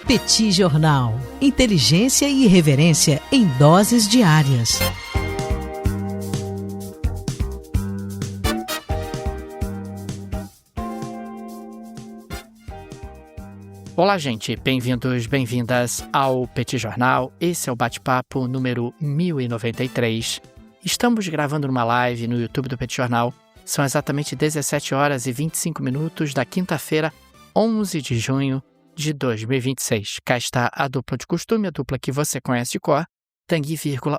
Petit Jornal. Inteligência e irreverência em doses diárias. Olá, gente. Bem-vindos, bem-vindas ao Petit Jornal. Esse é o bate-papo número 1093. Estamos gravando numa live no YouTube do Petit Jornal. São exatamente 17 horas e 25 minutos da quinta-feira, 11 de junho de 2026. Cá está a dupla de costume, a dupla que você conhece de cor. Tanguy,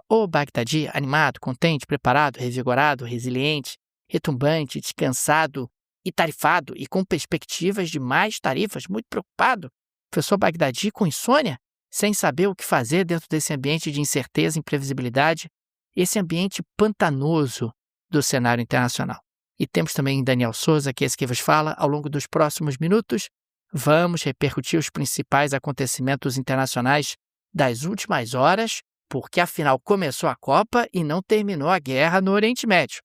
o Bagdadi, animado, contente, preparado, revigorado, resiliente, retumbante, descansado e tarifado e com perspectivas de mais tarifas, muito preocupado. Professor Bagdadi com insônia, sem saber o que fazer dentro desse ambiente de incerteza e imprevisibilidade, esse ambiente pantanoso do cenário internacional. E temos também Daniel Souza, que é esse que vos fala. Ao longo dos próximos minutos, vamos repercutir os principais acontecimentos internacionais das últimas horas, porque afinal começou a Copa e não terminou a guerra no Oriente Médio.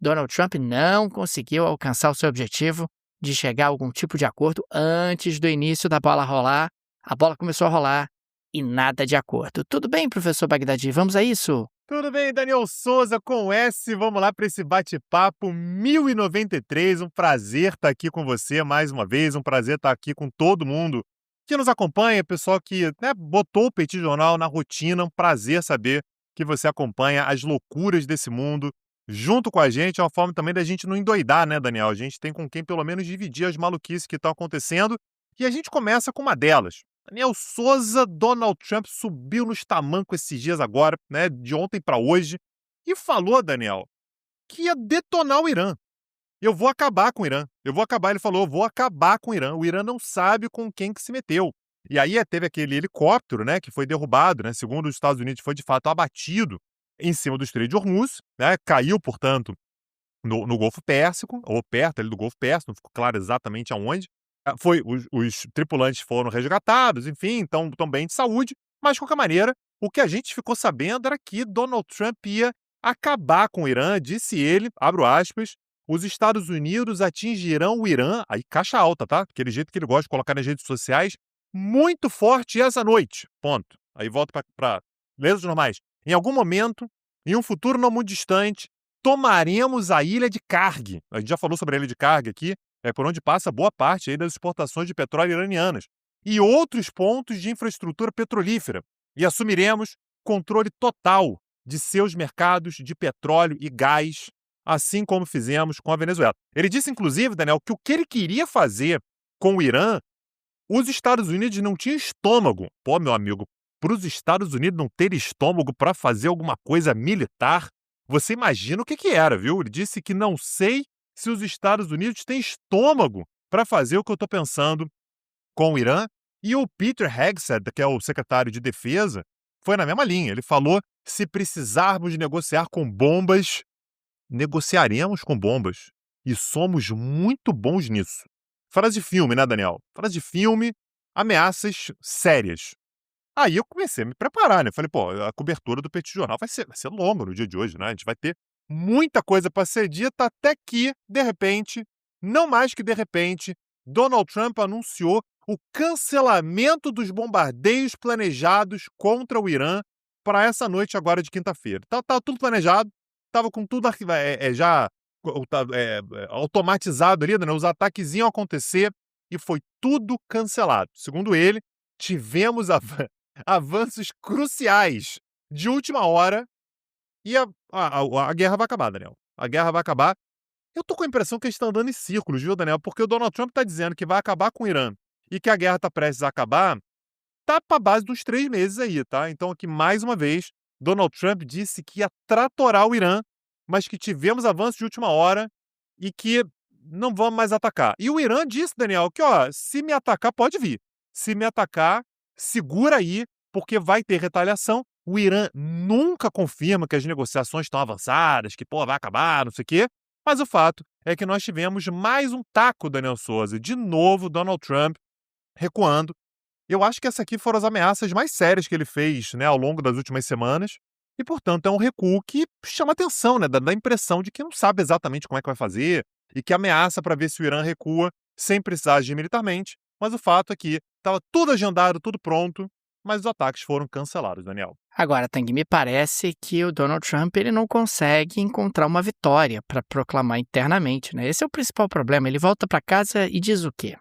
Donald Trump não conseguiu alcançar o seu objetivo de chegar a algum tipo de acordo antes do início da bola rolar. A bola começou a rolar e nada de acordo. Tudo bem, professor Bagdadi? Vamos a isso? Tudo bem, Daniel Souza com S. Vamos lá para esse bate-papo 1093. Um prazer estar aqui com você mais uma vez. Um prazer estar aqui com todo mundo que nos acompanha, pessoal que botou o Petit Jornal na rotina. Um prazer saber que você acompanha as loucuras desse mundo junto com a gente. É uma forma também da gente não endoidar, né, Daniel? A gente tem com quem pelo menos dividir as maluquices que estão acontecendo. E a gente começa com uma delas. Daniel Souza, Donald Trump subiu nos tamancos esses dias agora, né, de ontem para hoje, e falou, Daniel, que ia detonar o Irã. Eu vou acabar com o Irã. Ele falou, eu vou acabar com o Irã. O Irã não sabe com quem que se meteu. E aí teve aquele helicóptero, né, que foi derrubado, né, segundo os Estados Unidos, foi de fato abatido em cima do Estreito de Hormuz, né, caiu, portanto, no Golfo Pérsico, ou perto ali do Golfo Pérsico, não ficou claro exatamente aonde. Os tripulantes foram resgatados, enfim, estão bem de saúde, mas de qualquer maneira, o que a gente ficou sabendo era que Donald Trump ia acabar com o Irã, disse ele, abro aspas, os Estados Unidos atingirão o Irã, aí caixa alta, tá? Aquele jeito que ele gosta de colocar nas redes sociais, muito forte essa noite, ponto. Aí volta para letras normais. Em algum momento, em um futuro não muito distante, tomaremos a ilha de Karg. A gente já falou sobre a ilha de Karg aqui, é por onde passa boa parte aí das exportações de petróleo iranianas, e outros pontos de infraestrutura petrolífera, e assumiremos controle total de seus mercados de petróleo e gás, assim como fizemos com a Venezuela. Ele disse, inclusive, Daniel, que o que ele queria fazer com o Irã, os Estados Unidos não tinham estômago. Pô, meu amigo, para os Estados Unidos não ter estômago para fazer alguma coisa militar, você imagina o que era, viu? Ele disse que não sei se os Estados Unidos têm estômago para fazer o que eu estou pensando com o Irã. E o Peter Hegseth, que é o secretário de Defesa, foi na mesma linha. Ele falou, se precisarmos negociar com bombas, negociaremos com bombas. E somos muito bons nisso. Frase de filme, né, Daniel? Frase de filme, ameaças sérias. Aí eu comecei a me preparar, né? Falei, pô, a cobertura do Petit Jornal vai ser longa no dia de hoje, né? A gente vai ter muita coisa para ser dita, até que, de repente, não mais que de repente, Donald Trump anunciou o cancelamento dos bombardeios planejados contra o Irã para essa noite agora de quinta-feira. Tá tudo planejado, estava com tudo já automatizado ali, né? Os ataques iam acontecer e foi tudo cancelado. Segundo ele, tivemos avanços cruciais de última hora e a guerra vai acabar, Daniel. A guerra vai acabar. Eu tô com a impressão que eles estão andando em círculos, viu, Daniel? Porque o Donald Trump tá dizendo que vai acabar com o Irã e que a guerra tá prestes a acabar, tá pra base dos 3 meses aí, tá? Então aqui, mais uma vez, Donald Trump disse que ia tratorar o Irã, mas que tivemos avanços de última hora e que não vamos mais atacar. E o Irã disse, Daniel, que se me atacar, pode vir. Se me atacar, segura aí, porque vai ter retaliação. O Irã nunca confirma que as negociações estão avançadas, que vai acabar, não sei o quê. Mas o fato é que nós tivemos mais um taco, Daniel Souza. De novo, Donald Trump recuando. Eu acho que essas aqui foram as ameaças mais sérias que ele fez, né, ao longo das últimas semanas. E, portanto, é um recuo que chama atenção, né, dá a impressão de que não sabe exatamente como é que vai fazer e que ameaça para ver se o Irã recua sem precisar agir militarmente. Mas o fato é que estava tudo agendado, tudo pronto, mas os ataques foram cancelados, Daniel. Agora, Tang, me parece que o Donald Trump ele não consegue encontrar uma vitória para proclamar internamente, né? Esse é o principal problema. Ele volta para casa e diz o quê?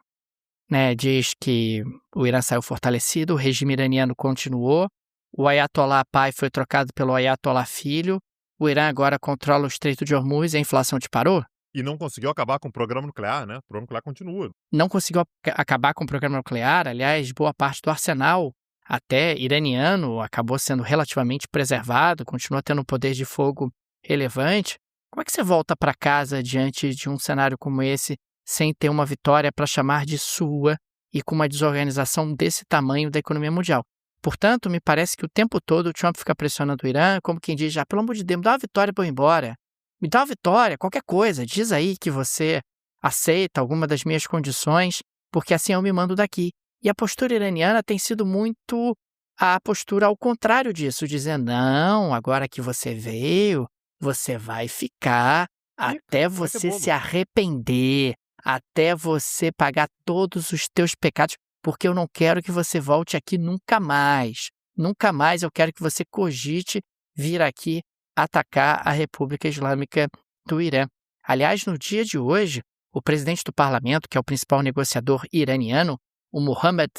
Né? Diz que o Irã saiu fortalecido, o regime iraniano continuou, o Ayatollah pai foi trocado pelo Ayatollah filho, o Irã agora controla o Estreito de Hormuz e a inflação disparou? E não conseguiu acabar com o programa nuclear, né? O programa nuclear continua. Não conseguiu acabar com o programa nuclear, aliás, boa parte do arsenal até iraniano acabou sendo relativamente preservado, continua tendo um poder de fogo relevante. Como é que você volta para casa diante de um cenário como esse, sem ter uma vitória para chamar de sua e com uma desorganização desse tamanho da economia mundial? Portanto, me parece que o tempo todo o Trump fica pressionando o Irã, como quem diz, pelo amor de Deus, me dá uma vitória para eu ir embora. Me dá uma vitória, qualquer coisa, diz aí que você aceita alguma das minhas condições, porque assim eu me mando daqui. E a postura iraniana tem sido muito a postura ao contrário disso, dizendo, não, agora que você veio, você vai ficar até você se arrepender, até você pagar todos os teus pecados, porque eu não quero que você volte aqui nunca mais. Nunca mais eu quero que você cogite vir aqui atacar a República Islâmica do Irã. Aliás, no dia de hoje, o presidente do parlamento, que é o principal negociador iraniano, o Mohammad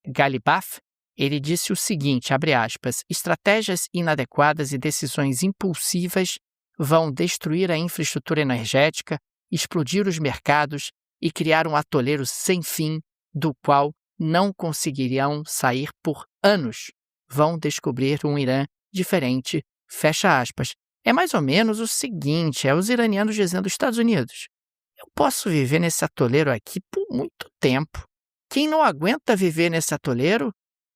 Ghalibaf, ele disse o seguinte, abre aspas, estratégias inadequadas e decisões impulsivas vão destruir a infraestrutura energética, explodir os mercados e criar um atoleiro sem fim, do qual não conseguiriam sair por anos. Vão descobrir um Irã diferente, fecha aspas. É mais ou menos o seguinte, os iranianos dizendo aos Estados Unidos, eu posso viver nesse atoleiro aqui por muito tempo. Quem não aguenta viver nesse atoleiro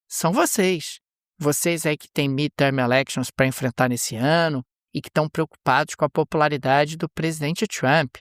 são vocês. Vocês aí que têm midterm elections para enfrentar nesse ano e que estão preocupados com a popularidade do presidente Trump.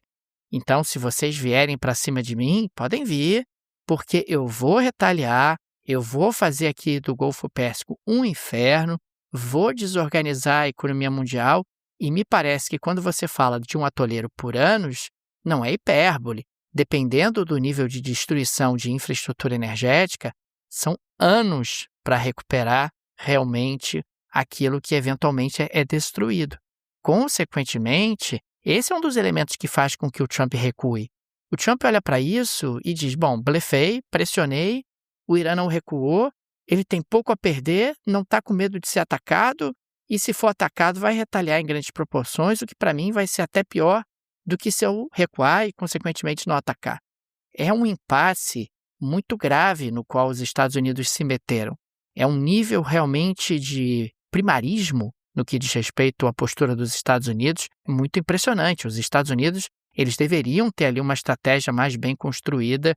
Então, se vocês vierem para cima de mim, podem vir, porque eu vou retaliar, eu vou fazer aqui do Golfo Pérsico um inferno, vou desorganizar a economia mundial e me parece que quando você fala de um atoleiro por anos, não é hipérbole. Dependendo do nível de destruição de infraestrutura energética, são anos para recuperar realmente aquilo que eventualmente é destruído. Consequentemente, esse é um dos elementos que faz com que o Trump recue. O Trump olha para isso e diz, bom, blefei, pressionei, o Irã não recuou, ele tem pouco a perder, não está com medo de ser atacado e se for atacado vai retaliar em grandes proporções, o que para mim vai ser até pior do que se eu recuar e, consequentemente, não atacar. É um impasse muito grave no qual os Estados Unidos se meteram. É um nível realmente de primarismo no que diz respeito à postura dos Estados Unidos muito impressionante. Os Estados Unidos eles deveriam ter ali uma estratégia mais bem construída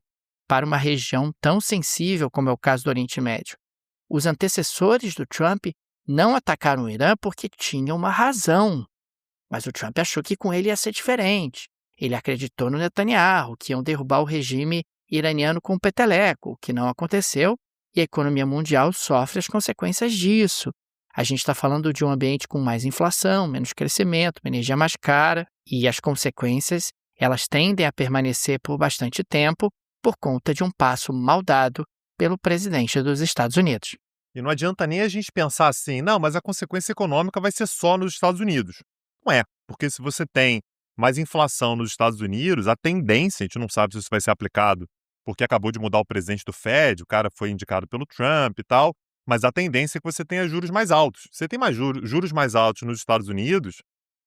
para uma região tão sensível como é o caso do Oriente Médio. Os antecessores do Trump não atacaram o Irã porque tinham uma razão. Mas o Trump achou que com ele ia ser diferente. Ele acreditou no Netanyahu, que iam derrubar o regime iraniano com o peteleco, o que não aconteceu, e a economia mundial sofre as consequências disso. A gente está falando de um ambiente com mais inflação, menos crescimento, uma energia mais cara, e as consequências elas tendem a permanecer por bastante tempo por conta de um passo mal dado pelo presidente dos Estados Unidos. E não adianta nem a gente pensar assim, não, mas a consequência econômica vai ser só nos Estados Unidos. Não é, porque se você tem mais inflação nos Estados Unidos, a tendência, a gente não sabe se isso vai ser aplicado, porque acabou de mudar o presidente do Fed, o cara foi indicado pelo Trump e tal, mas a tendência é que você tenha juros mais altos. Se você tem mais juros mais altos nos Estados Unidos,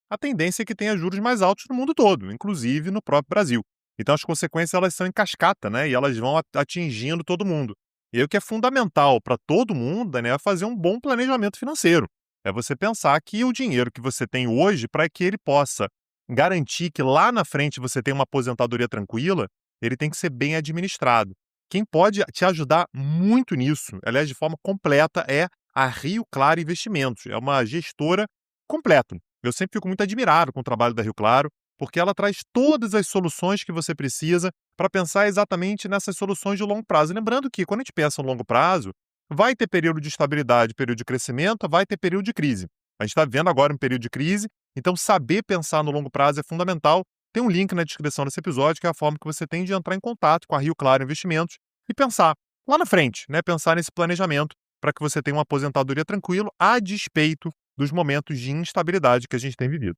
a tendência é que tenha juros mais altos no mundo todo, inclusive no próprio Brasil. Então as consequências elas são em cascata, né? E elas vão atingindo todo mundo. E aí o que é fundamental para todo mundo, né, é fazer um bom planejamento financeiro. É você pensar que o dinheiro que você tem hoje, para que ele possa garantir que lá na frente você tenha uma aposentadoria tranquila, ele tem que ser bem administrado. Quem pode te ajudar muito nisso, aliás, de forma completa, é a Rio Claro Investimentos. É uma gestora completa. Eu sempre fico muito admirado com o trabalho da Rio Claro, porque ela traz todas as soluções que você precisa para pensar exatamente nessas soluções de longo prazo. Lembrando que, quando a gente pensa no longo prazo, vai ter período de estabilidade, período de crescimento, vai ter período de crise. A gente está vivendo agora um período de crise, então saber pensar no longo prazo é fundamental. Tem um link na descrição desse episódio, que é a forma que você tem de entrar em contato com a Rio Claro Investimentos e pensar lá na frente, né? Pensar nesse planejamento para que você tenha uma aposentadoria tranquilo, a despeito dos momentos de instabilidade que a gente tem vivido.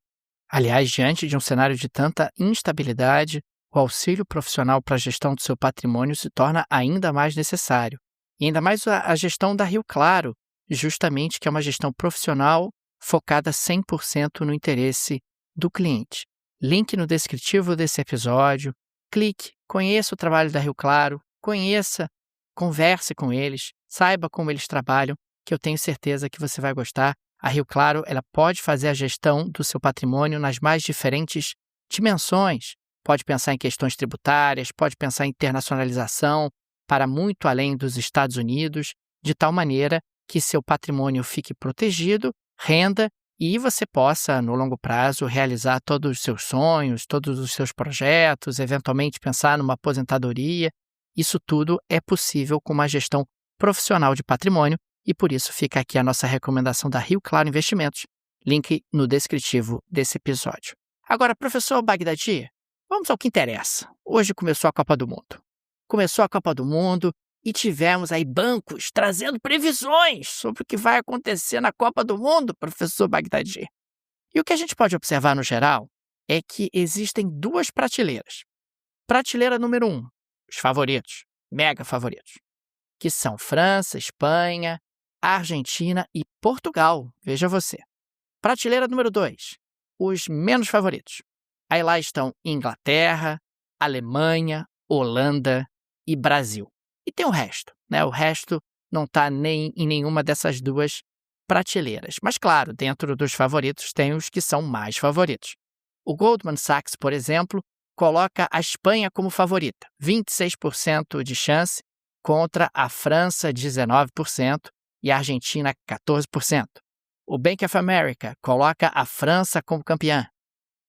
Aliás, diante de um cenário de tanta instabilidade, o auxílio profissional para a gestão do seu patrimônio se torna ainda mais necessário. E ainda mais a gestão da Rio Claro, justamente que é uma gestão profissional focada 100% no interesse do cliente. Link no descritivo desse episódio. Clique, conheça o trabalho da Rio Claro, converse com eles, saiba como eles trabalham, que eu tenho certeza que você vai gostar. A Rio Claro, ela pode fazer a gestão do seu patrimônio nas mais diferentes dimensões. Pode pensar em questões tributárias, pode pensar em internacionalização para muito além dos Estados Unidos, de tal maneira que seu patrimônio fique protegido, renda e você possa, no longo prazo, realizar todos os seus sonhos, todos os seus projetos, eventualmente pensar numa aposentadoria. Isso tudo é possível com uma gestão profissional de patrimônio e por isso fica aqui a nossa recomendação da Rio Claro Investimentos, link no descritivo desse episódio. Agora, professor Bagdadi, vamos ao que interessa. Hoje começou a Copa do Mundo. Começou a Copa do Mundo e tivemos aí bancos trazendo previsões sobre o que vai acontecer na Copa do Mundo, professor Bagdadi. E o que a gente pode observar no geral é que existem duas prateleiras. Prateleira número 1, os favoritos, mega favoritos, que são França, Espanha, Argentina e Portugal, veja você. Prateleira número 2, os menos favoritos. Aí lá estão Inglaterra, Alemanha, Holanda e Brasil. E tem o resto, né? O resto não está nem em nenhuma dessas duas prateleiras. Mas, claro, dentro dos favoritos tem os que são mais favoritos. O Goldman Sachs, por exemplo, coloca a Espanha como favorita, 26% de chance contra a França, 19%, e a Argentina, 14%. O Bank of America coloca a França como campeã.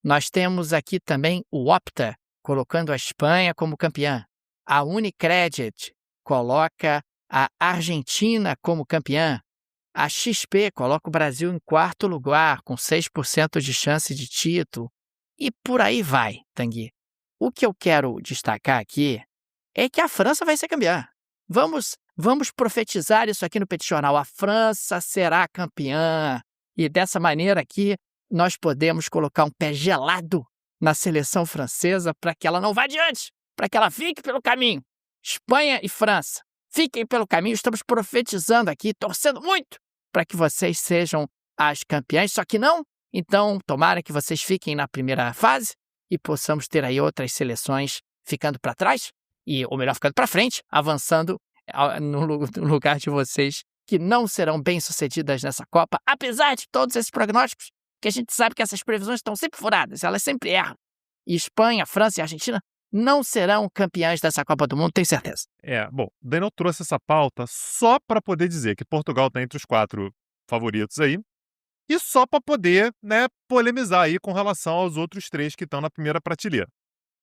Nós temos aqui também o Opta, colocando a Espanha como campeã. A Unicredit coloca a Argentina como campeã. A XP coloca o Brasil em quarto lugar, com 6% de chance de título. E por aí vai, Tanguy. O que eu quero destacar aqui é que a França vai ser campeã. Vamos profetizar isso aqui no Petit Jornal. A França será campeã. E dessa maneira aqui, nós podemos colocar um pé gelado na seleção francesa para que ela não vá adiante, para que ela fique pelo caminho. Espanha e França, fiquem pelo caminho. Estamos profetizando aqui, torcendo muito para que vocês sejam as campeãs, só que não. Então, tomara que vocês fiquem na primeira fase e possamos ter aí outras seleções ficando para trás, ou melhor, ficando para frente, avançando no lugar de vocês, que não serão bem-sucedidas nessa Copa, apesar de todos esses prognósticos, que a gente sabe que essas previsões estão sempre furadas, elas sempre erram. E Espanha, França e Argentina não serão campeãs dessa Copa do Mundo, tenho certeza. Bom, o Daniel trouxe essa pauta só para poder dizer que Portugal está entre os 4 favoritos aí, e só para poder, né, polemizar aí com relação aos outros 3 que estão na primeira prateleira.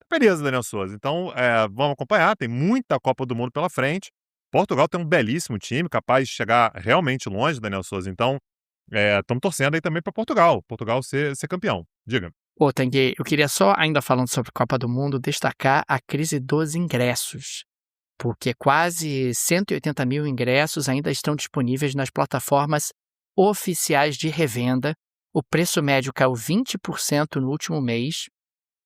Beleza, Daniel Souza. Então, vamos acompanhar, tem muita Copa do Mundo pela frente. Portugal tem um belíssimo time, capaz de chegar realmente longe, Daniel Souza. Então, estamos torcendo aí também para Portugal ser campeão. Diga. Ô, Tanguy, eu queria só, ainda falando sobre Copa do Mundo, destacar a crise dos ingressos, porque quase 180 mil ingressos ainda estão disponíveis nas plataformas oficiais de revenda. O preço médio caiu 20% no último mês.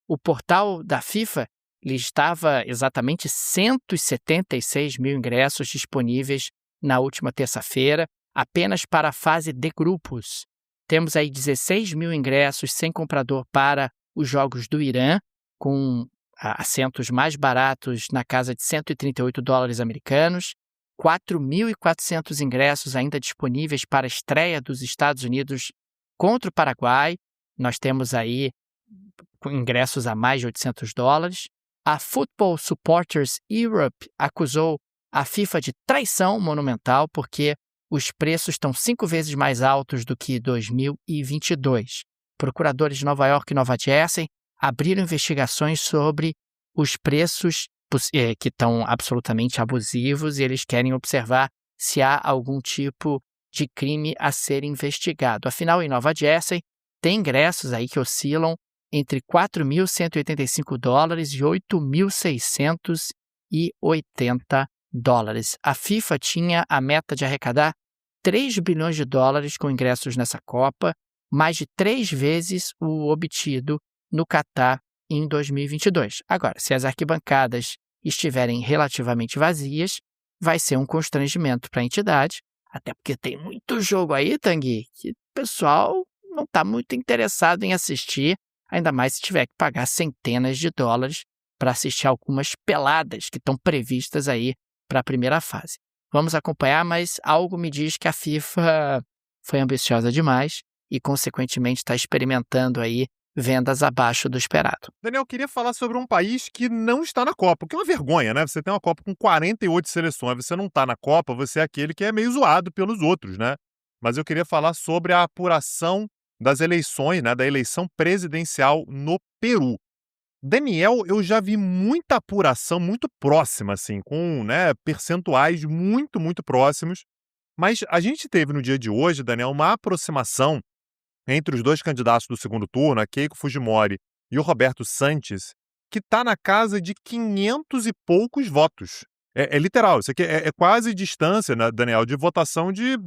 O portal da FIFA listava exatamente 176 mil ingressos disponíveis na última terça-feira, apenas para a fase de grupos. Temos aí 16 mil ingressos sem comprador para os Jogos do Irã, com assentos mais baratos na casa de $138 americanos, 4.400 ingressos ainda disponíveis para a estreia dos Estados Unidos contra o Paraguai. Nós temos aí ingressos a mais de $800. A Football Supporters Europe acusou a FIFA de traição monumental porque os preços estão 5 vezes mais altos do que 2022. Procuradores de Nova York e Nova Jersey abriram investigações sobre os preços que estão absolutamente abusivos e eles querem observar se há algum tipo de crime a ser investigado. Afinal, em Nova Jersey, tem ingressos aí que oscilam entre $4.185 e $8.680. dólares. A FIFA tinha a meta de arrecadar 3 bilhões de dólares com ingressos nessa Copa, mais de 3 vezes o obtido no Catar em 2022. Agora, se as arquibancadas estiverem relativamente vazias, vai ser um constrangimento para a entidade, até porque tem muito jogo aí, Tanguy, que o pessoal não está muito interessado em assistir, ainda mais se tiver que pagar centenas de dólares para assistir algumas peladas que estão previstas aí para a primeira fase. Vamos acompanhar, mas algo me diz que a FIFA foi ambiciosa demais e, consequentemente, está experimentando aí vendas abaixo do esperado. Daniel, queria falar sobre um país que não está na Copa, o que é uma vergonha, né? Você tem uma Copa com 48 seleções, você não está na Copa, você é aquele que é meio zoado pelos outros, né? Mas eu queria falar sobre a apuração das eleições, né? Da eleição presidencial no Peru. Daniel, eu já vi muita apuração muito próxima, assim, com, né, percentuais muito, muito próximos, mas a gente teve no dia de hoje, Daniel, uma aproximação entre os dois candidatos do segundo turno, a Keiko Fujimori e o Roberto Sanches, que está na casa de 500 e poucos votos. É literal, isso aqui é quase distância, né, Daniel, de votação de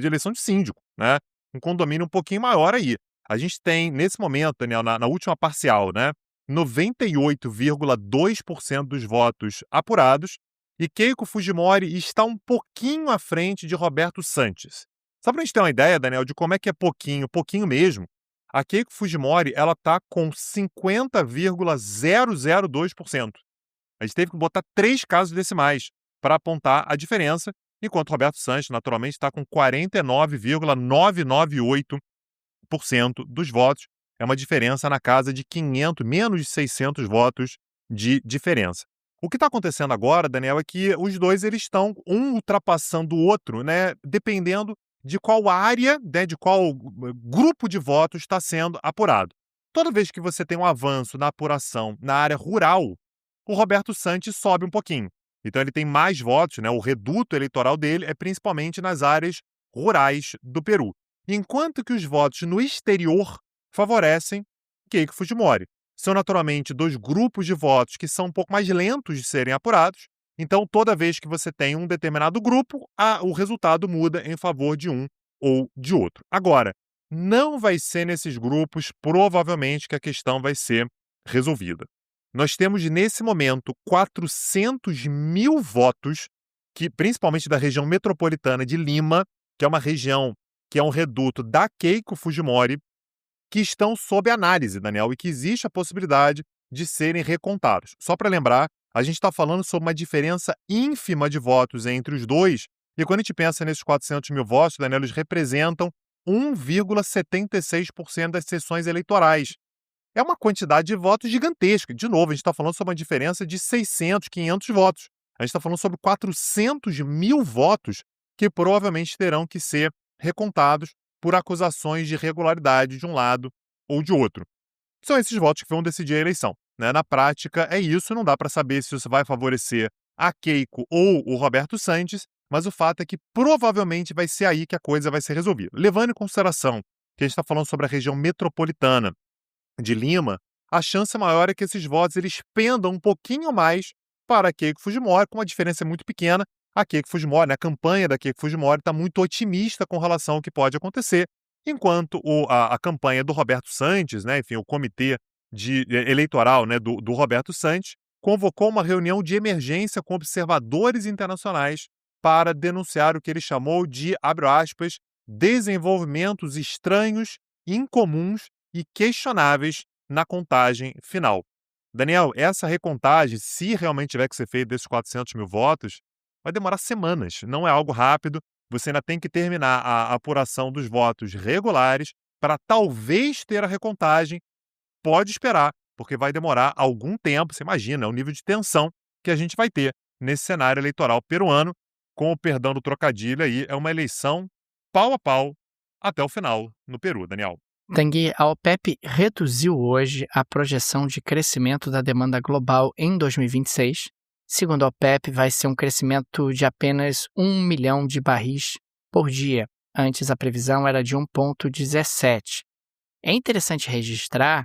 eleição de síndico, né? Um condomínio um pouquinho maior aí. A gente tem, nesse momento, Daniel, na última parcial, né, 98,2% dos votos apurados, e Keiko Fujimori está um pouquinho à frente de Roberto Sanches. Só para a gente ter uma ideia, Daniel, de como é que é pouquinho mesmo, a Keiko Fujimori ela está com 50,002%. A gente teve que botar 3 casos decimais para apontar a diferença, enquanto Roberto Sanches, naturalmente, está com 49,998% dos votos. É uma diferença na casa de 500, menos de 600 votos de diferença. O que está acontecendo agora, Daniel, é que os dois eles estão um ultrapassando o outro, né, dependendo de qual área, né, de qual grupo de votos está sendo apurado. Toda vez que você tem um avanço na apuração na área rural, o Roberto Sanches sobe um pouquinho. Então ele tem mais votos, né, o reduto eleitoral dele é principalmente nas áreas rurais do Peru. Enquanto que os votos no exterior favorecem Keiko Fujimori. São naturalmente dois grupos de votos que são um pouco mais lentos de serem apurados, então toda vez que você tem um determinado grupo, o resultado muda em favor de um ou de outro. Agora, não vai ser nesses grupos, provavelmente, que a questão vai ser resolvida. Nós temos, nesse momento, 400 mil votos, que, principalmente da região metropolitana de Lima, que é uma região que é um reduto da Keiko Fujimori, que estão sob análise, Daniel, e que existe a possibilidade de serem recontados. Só para lembrar, a gente está falando sobre uma diferença ínfima de votos entre os dois, e quando a gente pensa nesses 400 mil votos, Daniel, eles representam 1,76% das sessões eleitorais. É uma quantidade de votos gigantesca. De novo, a gente está falando sobre uma diferença de 600, 500 votos. A gente está falando sobre 400 mil votos que provavelmente terão que ser recontados por acusações de irregularidade de um lado ou de outro. São esses votos que vão decidir a eleição, né? Na prática, é isso. Não dá para saber se isso vai favorecer a Keiko ou o Roberto Sanches, mas o fato é que provavelmente vai ser aí que a coisa vai ser resolvida. Levando em consideração que a gente está falando sobre a região metropolitana de Lima, a chance maior é que esses votos eles pendam um pouquinho mais para a Keiko Fujimori, com uma diferença muito pequena. A Keiko Fujimori, né, a campanha da Keiko Fujimori está muito otimista com relação ao que pode acontecer, enquanto a campanha do Roberto Sanches, né, enfim, o comitê eleitoral, né, do Roberto Sanches, convocou uma reunião de emergência com observadores internacionais para denunciar o que ele chamou de, abre aspas, desenvolvimentos estranhos, incomuns e questionáveis na contagem final. Daniel, essa recontagem, se realmente tiver que ser feita desses 400 mil votos, vai demorar semanas, não é algo rápido. Você ainda tem que terminar a apuração dos votos regulares para talvez ter a recontagem. Pode esperar, porque vai demorar algum tempo. Você imagina, é o nível de tensão que a gente vai ter nesse cenário eleitoral peruano. Com o perdão do trocadilho aí, é uma eleição pau a pau até o final no Peru, Daniel. Tanguy, a OPEP reduziu hoje a projeção de crescimento da demanda global em 2026. Segundo a OPEP, vai ser um crescimento de apenas 1 milhão de barris por dia. Antes, a previsão era de 1,17. É interessante registrar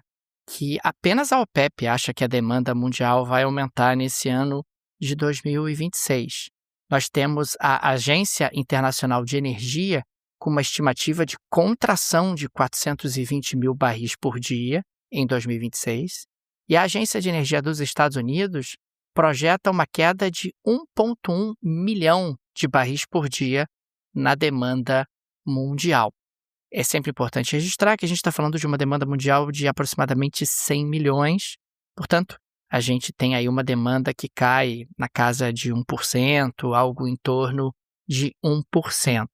que apenas a OPEP acha que a demanda mundial vai aumentar nesse ano de 2026. nós temos a Agência Internacional de Energia com uma estimativa de contração de 420 mil barris por dia em 2026, e a Agência de Energia dos Estados Unidos projeta uma queda de 1,1 milhão de barris por dia na demanda mundial. É sempre importante registrar que a gente está falando de uma demanda mundial de aproximadamente 100 milhões, portanto, a gente tem aí uma demanda que cai na casa de 1%, algo em torno de 1%.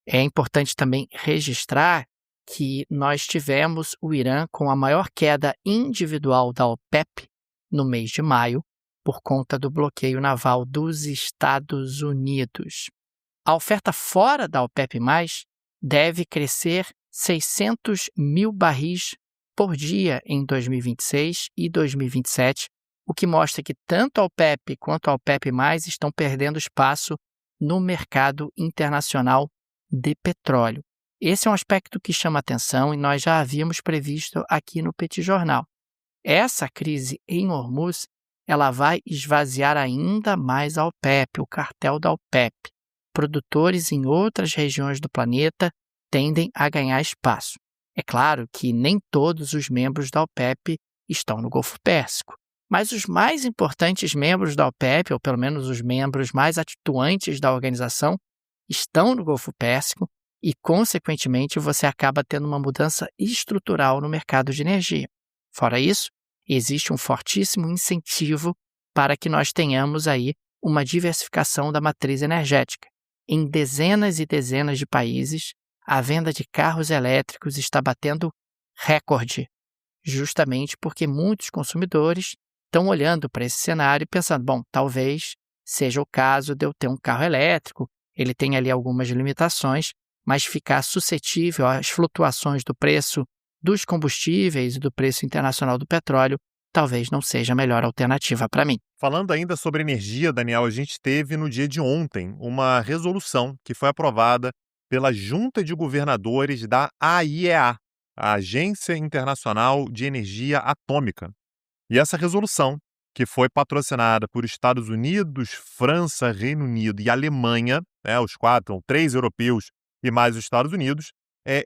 É importante também registrar que nós tivemos o Irã com a maior queda individual da OPEP no mês de maio, por conta do bloqueio naval dos Estados Unidos. A oferta fora da OPEP+, deve crescer 600 mil barris por dia em 2026 e 2027, o que mostra que tanto a OPEP quanto a OPEP+, estão perdendo espaço no mercado internacional de petróleo. Esse é um aspecto que chama atenção e nós já havíamos previsto aqui no Petit Jornal. Essa crise em Hormuz, ela vai esvaziar ainda mais a OPEP, o cartel da OPEP. Produtores em outras regiões do planeta tendem a ganhar espaço. É claro que nem todos os membros da OPEP estão no Golfo Pérsico, mas os mais importantes membros da OPEP, ou pelo menos os membros mais atuantes da organização, estão no Golfo Pérsico e, consequentemente, você acaba tendo uma mudança estrutural no mercado de energia. Fora isso, existe um fortíssimo incentivo para que nós tenhamos aí uma diversificação da matriz energética. Em dezenas e dezenas de países, a venda de carros elétricos está batendo recorde, justamente porque muitos consumidores estão olhando para esse cenário e pensando, bom, talvez seja o caso de eu ter um carro elétrico, ele tem ali algumas limitações, mas ficar suscetível às flutuações do preço dos combustíveis e do preço internacional do petróleo talvez não seja a melhor alternativa para mim. Falando ainda sobre energia, Daniel, a gente teve no dia de ontem uma resolução que foi aprovada pela Junta de Governadores da AIEA, a Agência Internacional de Energia Atômica. E essa resolução, que foi patrocinada por Estados Unidos, França, Reino Unido e Alemanha, os quatro, 3 europeus e mais os Estados Unidos,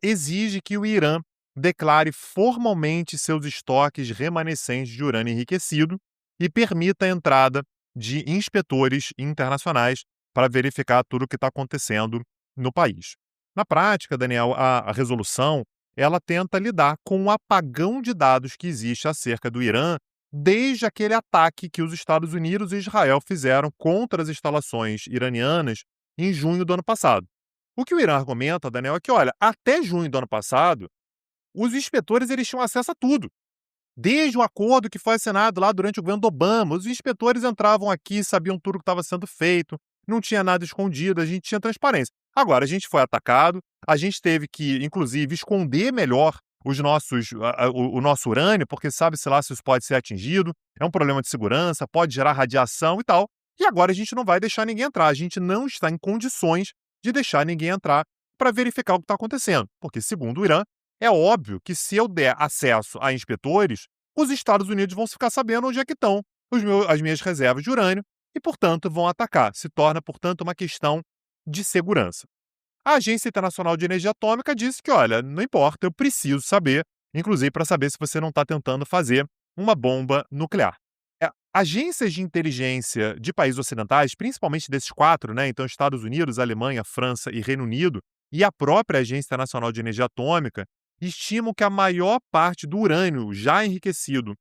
exige que o Irã declare formalmente seus estoques remanescentes de urânio enriquecido e permita a entrada de inspetores internacionais para verificar tudo o que está acontecendo no país. Na prática, Daniel, a resolução ela tenta lidar com o apagão de dados que existe acerca do Irã desde aquele ataque que os Estados Unidos e Israel fizeram contra as instalações iranianas em junho do ano passado. O que o Irã argumenta, Daniel, é que, olha, até junho do ano passado, os inspetores eles tinham acesso a tudo. Desde o acordo que foi assinado lá durante o governo do Obama, os inspetores entravam aqui, sabiam tudo o que estava sendo feito, não tinha nada escondido, a gente tinha transparência. Agora, a gente foi atacado, a gente teve que, inclusive, esconder melhor o nosso urânio, porque sabe-se lá se isso pode ser atingido, é um problema de segurança, pode gerar radiação e tal. E agora a gente não vai deixar ninguém entrar, a gente não está em condições de deixar ninguém entrar para verificar o que está acontecendo, porque, segundo o Irã, é óbvio que se eu der acesso a inspetores, os Estados Unidos vão ficar sabendo onde é que estão as minhas reservas de urânio e, portanto, vão atacar. Se torna, portanto, uma questão de segurança. A Agência Internacional de Energia Atômica disse que, olha, não importa, eu preciso saber, inclusive para saber se você não está tentando fazer uma bomba nuclear. Agências de inteligência de países ocidentais, principalmente desses quatro, então Estados Unidos, Alemanha, França e Reino Unido, e a própria Agência Internacional de Energia Atômica, estimam que a maior parte do urânio já enriquecido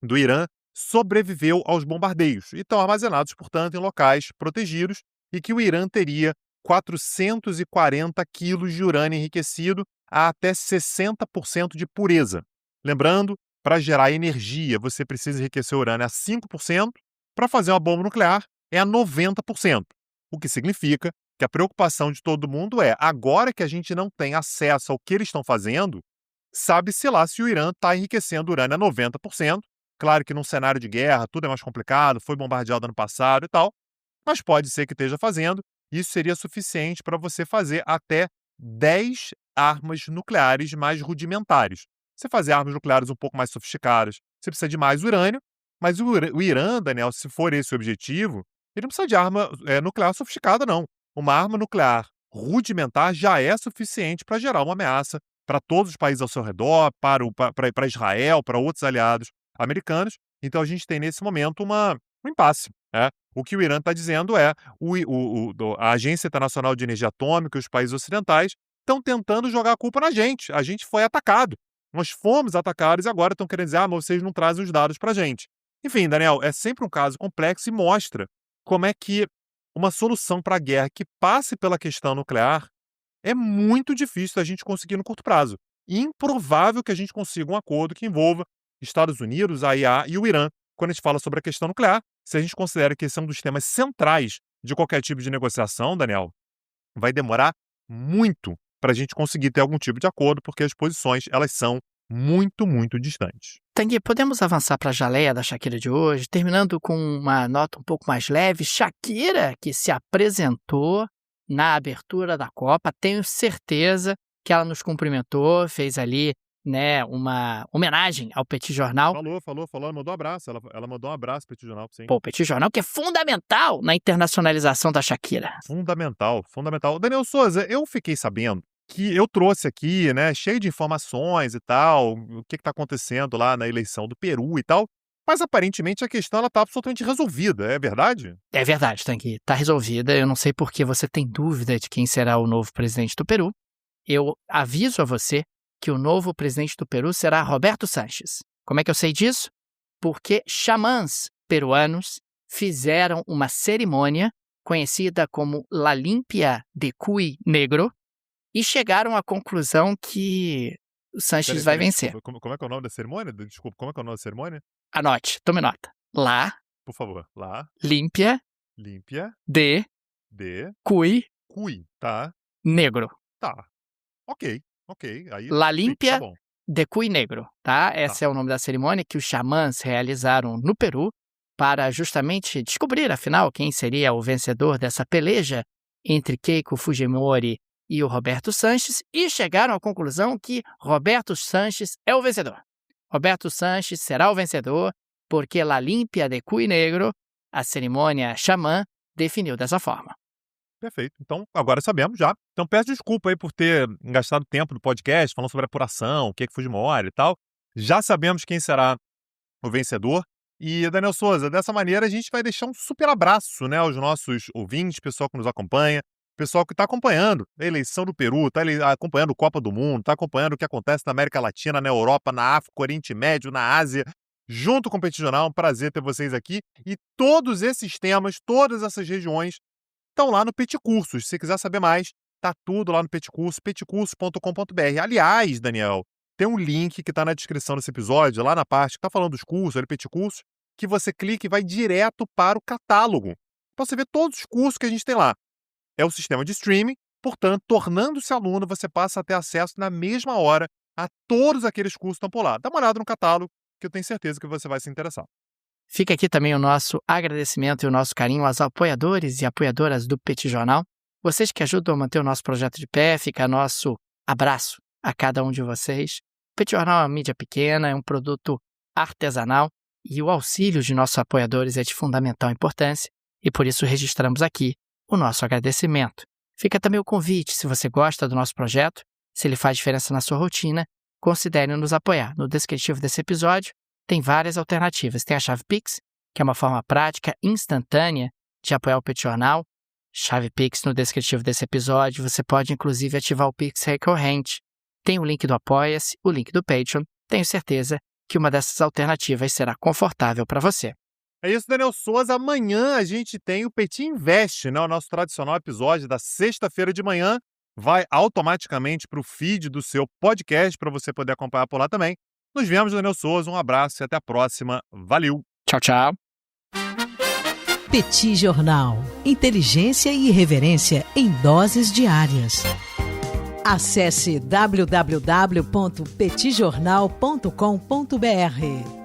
do Irã sobreviveu aos bombardeios e estão armazenados, portanto, em locais protegidos e que o Irã teria 440 quilos de urânio enriquecido a até 60% de pureza. Lembrando, para gerar energia, você precisa enriquecer o urânio a 5%, para fazer uma bomba nuclear é a 90%, o que significa que a preocupação de todo mundo é, agora que a gente não tem acesso ao que eles estão fazendo, sabe-se lá se o Irã está enriquecendo urânio a 90%. Claro que num cenário de guerra tudo é mais complicado, foi bombardeado ano passado e tal, mas pode ser que esteja fazendo. Isso seria suficiente para você fazer até 10 armas nucleares mais rudimentares. Você fazer armas nucleares um pouco mais sofisticadas, você precisa de mais urânio, mas o Irã, Daniel, se for esse o objetivo, Ele não precisa de arma nuclear sofisticada, não. Uma arma nuclear rudimentar já é suficiente para gerar uma ameaça para todos os países ao seu redor, para Israel, para outros aliados americanos. Então a gente tem nesse momento um impasse. O que o Irã está dizendo é a Agência Internacional de Energia Atômica e os países ocidentais estão tentando jogar a culpa na gente. A gente foi atacado. Nós fomos atacados e agora estão querendo dizer, mas vocês não trazem os dados para a gente. Enfim, Daniel, é sempre um caso complexo e mostra como é que uma solução para a guerra que passe pela questão nuclear é muito difícil a gente conseguir no curto prazo. E improvável que a gente consiga um acordo que envolva Estados Unidos, a IA e o Irã. Quando a gente fala sobre a questão nuclear, se a gente considera que esse é um dos temas centrais de qualquer tipo de negociação, Daniel, vai demorar muito para a gente conseguir ter algum tipo de acordo, porque as posições elas são muito, muito distantes. Tanguy, podemos avançar para a jaleia da Shakira de hoje, terminando com uma nota um pouco mais leve. Shakira, que se apresentou na abertura da Copa, tenho certeza que ela nos cumprimentou, fez ali, né, uma homenagem ao Petit Jornal. Falou, ela mandou um abraço, ela mandou um abraço pro Petit Jornal, sim. Pô, o Petit Jornal que é fundamental na internacionalização da Shakira. Fundamental. Daniel Souza, eu fiquei sabendo que eu trouxe aqui, né, cheio de informações e tal, o que está acontecendo lá na eleição do Peru e tal, mas aparentemente a questão está absolutamente resolvida, é verdade? É verdade, Tanguy, está resolvida. Eu não sei por que você tem dúvida de quem será o novo presidente do Peru. Eu aviso a você que o novo presidente do Peru será Roberto Sanches. Como é que eu sei disso? Porque xamãs peruanos fizeram uma cerimônia conhecida como La Limpia de Cuy Negro, e chegaram à conclusão que o Sanches vai vencer. Desculpa, como é que é o nome da cerimônia? Desculpa, como é que é o nome da cerimônia? Anote, tome nota. La... Por favor, La... Limpia... de... Cuy... tá? Negro. Tá. Ok. Aí, La Limpia tá bom. de Cuy Negro, tá? Esse é o nome da cerimônia que os xamãs realizaram no Peru para justamente descobrir, afinal, quem seria o vencedor dessa peleja entre Keiko Fujimori e o Roberto Sanches, e chegaram à conclusão que Roberto Sanches é o vencedor. Roberto Sanches será o vencedor porque La Limpia de Cuy Negro, a cerimônia xamã, definiu dessa forma. Perfeito. Então, agora sabemos já. Então, peço desculpa aí por ter gastado tempo do podcast falando sobre apuração, o que Fujimori e tal. Já sabemos quem será o vencedor. E, Daniel Souza, dessa maneira a gente vai deixar um super abraço, né, aos nossos ouvintes, pessoal que nos acompanha, pessoal que está acompanhando a eleição do Peru, está acompanhando a Copa do Mundo, está acompanhando o que acontece na América Latina, na Europa, na África, Oriente Médio, na Ásia, junto com o Petit Jornal. Um prazer ter vocês aqui. E todos esses temas, todas essas regiões estão lá no Petit Cursos. Se você quiser saber mais, tá tudo lá no Petit Curso, petcurso.com.br. Aliás, Daniel, tem um link que está na descrição desse episódio, lá na parte que está falando dos cursos, ali, Petit Cursos, que você clica e vai direto para o catálogo, para você ver todos os cursos que a gente tem lá. É o sistema de streaming, portanto, tornando-se aluno, você passa a ter acesso na mesma hora a todos aqueles cursos que estão por lá. Dá uma olhada no catálogo, que eu tenho certeza que você vai se interessar. Fica aqui também o nosso agradecimento e o nosso carinho aos apoiadores e apoiadoras do Petit Jornal. Vocês que ajudam a manter o nosso projeto de pé, fica nosso abraço a cada um de vocês. O Petit Jornal é uma mídia pequena, é um produto artesanal e o auxílio de nossos apoiadores é de fundamental importância e por isso registramos aqui o nosso agradecimento. Fica também o convite, se você gosta do nosso projeto, se ele faz diferença na sua rotina, considere nos apoiar. No descritivo desse episódio tem várias alternativas. Tem a chave Pix, que é uma forma prática, instantânea de apoiar o Petit Jornal. Chave Pix no descritivo desse episódio. Você pode, inclusive, ativar o Pix recorrente. Tem o link do Apoia-se, o link do Patreon. Tenho certeza que uma dessas alternativas será confortável para você. É isso, Daniel Souza. Amanhã a gente tem o Petit Invest, né? O nosso tradicional episódio da sexta-feira de manhã. Vai automaticamente para o feed do seu podcast para você poder acompanhar por lá também. Nos vemos, Daniel Souza. Um abraço e até a próxima. Valeu! Tchau, tchau! Petit Jornal. Inteligência e irreverência em doses diárias. Acesse www.petitjornal.com.br.